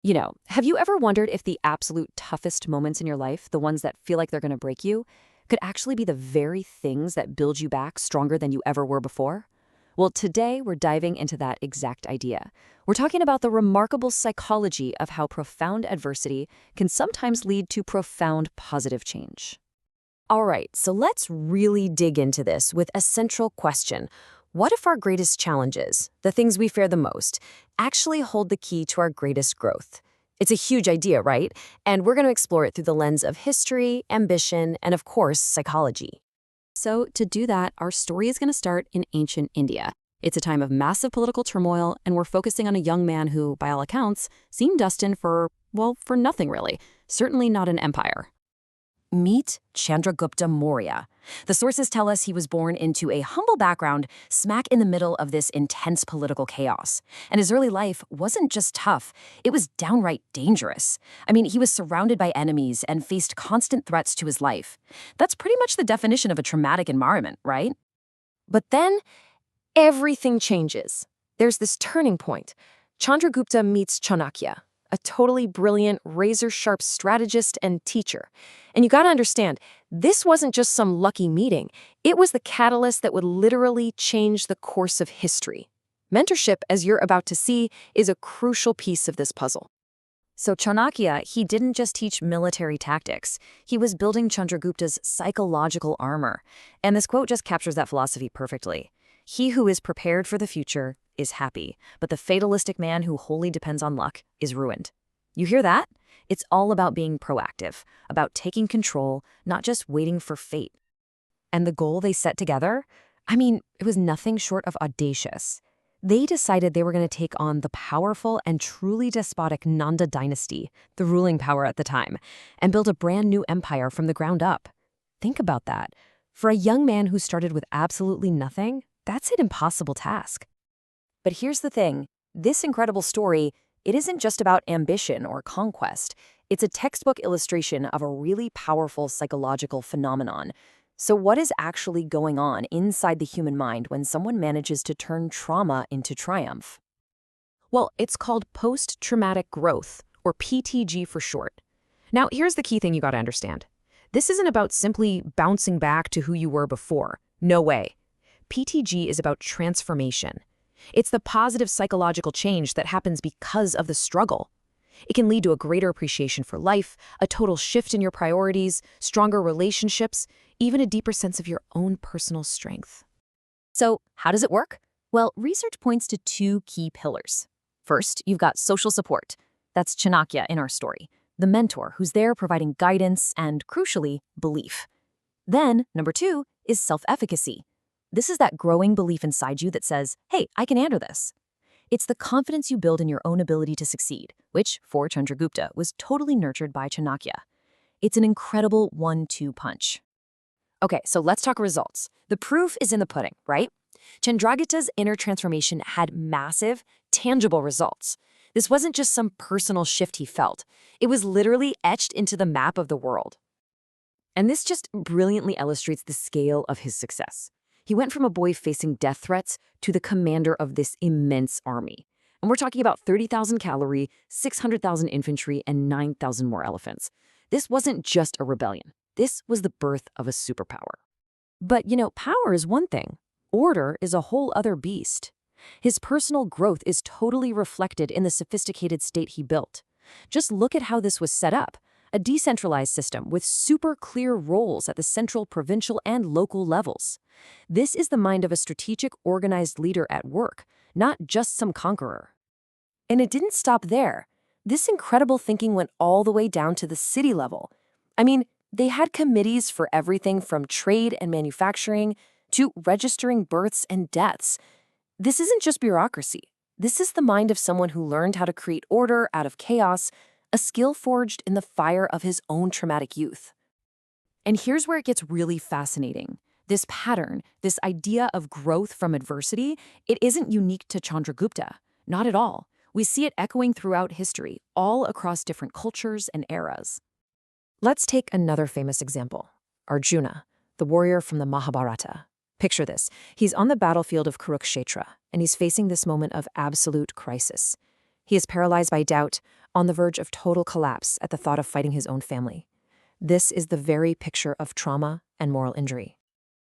Have you ever wondered if the absolute toughest moments in your life, the ones that feel like they're going to break you, could actually be the very things that build you back stronger than you ever were before? Well, today we're diving into that exact idea. We're talking about the remarkable psychology of how profound adversity can sometimes lead to profound positive change. All right, so let's really dig into this with a central question. What if our greatest challenges, the things we fear the most, actually hold the key to our greatest growth? It's a huge idea, right? And we're going to explore it through the lens of history, ambition, and of course, psychology. So to do that, our story is going to start in ancient India. It's a time of massive political turmoil, and we're focusing on a young man who, by all accounts, seemed destined for nothing really. Certainly not an empire. Meet Chandragupta Maurya. The sources tell us he was born into a humble background, smack in the middle of this intense political chaos. And his early life wasn't just tough, it was downright dangerous. I mean, he was surrounded by enemies and faced constant threats to his life. That's pretty much the definition of a traumatic environment, right? But then, everything changes. There's this turning point. Chandragupta meets Chanakya, a totally brilliant, razor-sharp strategist and teacher. And you gotta understand, this wasn't just some lucky meeting. It was the catalyst that would literally change the course of history. Mentorship, as you're about to see, is a crucial piece of this puzzle. So Chanakya, he didn't just teach military tactics. He was building Chandragupta's psychological armor. And this quote just captures that philosophy perfectly. He who is prepared for the future is happy, but the fatalistic man who wholly depends on luck is ruined. You hear that? It's all about being proactive, about taking control, not just waiting for fate. And the goal they set together? I mean, it was nothing short of audacious. They decided they were going to take on the powerful and truly despotic Nanda dynasty, the ruling power at the time, and build a brand new empire from the ground up. Think about that. For a young man who started with absolutely nothing, that's an impossible task. But here's the thing, this incredible story, it isn't just about ambition or conquest. It's a textbook illustration of a really powerful psychological phenomenon. So what is actually going on inside the human mind when someone manages to turn trauma into triumph? Well, it's called post-traumatic growth, or PTG for short. Now, here's the key thing you gotta understand. This isn't about simply bouncing back to who you were before. No way. PTG is about transformation. It's the positive psychological change that happens because of the struggle. It can lead to a greater appreciation for life, a total shift in your priorities, stronger relationships, even a deeper sense of your own personal strength. So, how does it work? Well, research points to two key pillars. First, you've got social support. That's Chanakya in our story, the mentor who's there providing guidance and, crucially, belief. Then, number two is self-efficacy. This is that growing belief inside you that says, hey, I can handle this. It's the confidence you build in your own ability to succeed, which, for Chandragupta, was totally nurtured by Chanakya. It's an incredible 1-2 punch. Okay, so let's talk results. The proof is in the pudding, right? Chandragupta's inner transformation had massive, tangible results. This wasn't just some personal shift he felt. It was literally etched into the map of the world. And this just brilliantly illustrates the scale of his success. He went from a boy facing death threats to the commander of this immense army. And we're talking about 30,000 cavalry, 600,000 infantry, and 9,000 more elephants. This wasn't just a rebellion. This was the birth of a superpower. But, power is one thing. Order is a whole other beast. His personal growth is totally reflected in the sophisticated state he built. Just look at how this was set up. A decentralized system with super clear roles at the central, provincial, and local levels. This is the mind of a strategic, organized leader at work, not just some conqueror. And it didn't stop there. This incredible thinking went all the way down to the city level. I mean, they had committees for everything from trade and manufacturing to registering births and deaths. This isn't just bureaucracy. This is the mind of someone who learned how to create order out of chaos, a skill forged in the fire of his own traumatic youth. And here's where it gets really fascinating. This pattern, this idea of growth from adversity, it isn't unique to Chandragupta. Not at all. We see it echoing throughout history, all across different cultures and eras. Let's take another famous example. Arjuna, the warrior from the Mahabharata. Picture this. He's on the battlefield of Kurukshetra, and he's facing this moment of absolute crisis. He is paralyzed by doubt, on the verge of total collapse at the thought of fighting his own family. This is the very picture of trauma and moral injury.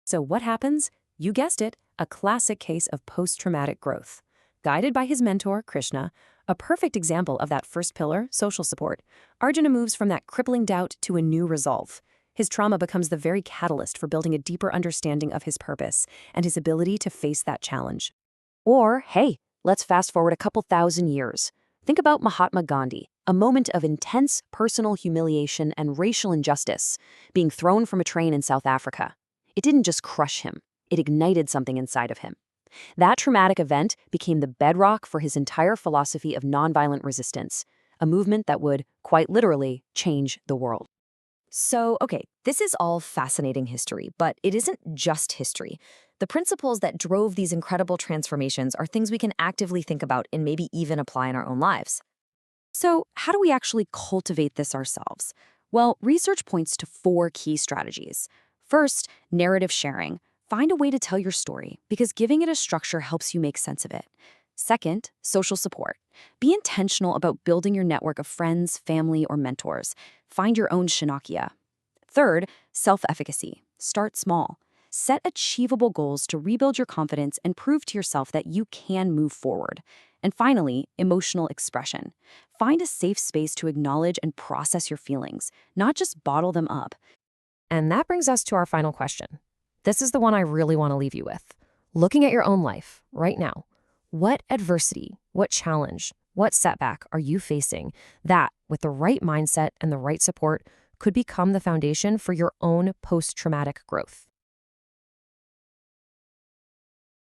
So what happens? You guessed it, a classic case of post-traumatic growth. Guided by his mentor, Krishna, a perfect example of that first pillar, social support, Arjuna moves from that crippling doubt to a new resolve. His trauma becomes the very catalyst for building a deeper understanding of his purpose and his ability to face that challenge. Or, hey, let's fast forward a couple thousand years. Think about Mahatma Gandhi, a moment of intense personal humiliation and racial injustice, being thrown from a train in South Africa. It didn't just crush him, it ignited something inside of him. That traumatic event became the bedrock for his entire philosophy of nonviolent resistance, a movement that would, quite literally, change the world. So, okay, this is all fascinating history, but it isn't just history. The principles that drove these incredible transformations are things we can actively think about and maybe even apply in our own lives. So, how do we actually cultivate this ourselves? Well, research points to 4 key strategies. First, narrative sharing. Find a way to tell your story, because giving it a structure helps you make sense of it. Second, social support. Be intentional about building your network of friends, family, or mentors. Find your own Shanakya. Third, self-efficacy. Start small. Set achievable goals to rebuild your confidence and prove to yourself that you can move forward. And finally, emotional expression. Find a safe space to acknowledge and process your feelings, not just bottle them up. And that brings us to our final question. This is the one I really want to leave you with. Looking at your own life right now, what adversity, what challenge, what setback are you facing that, with the right mindset and the right support, could become the foundation for your own post-traumatic growth?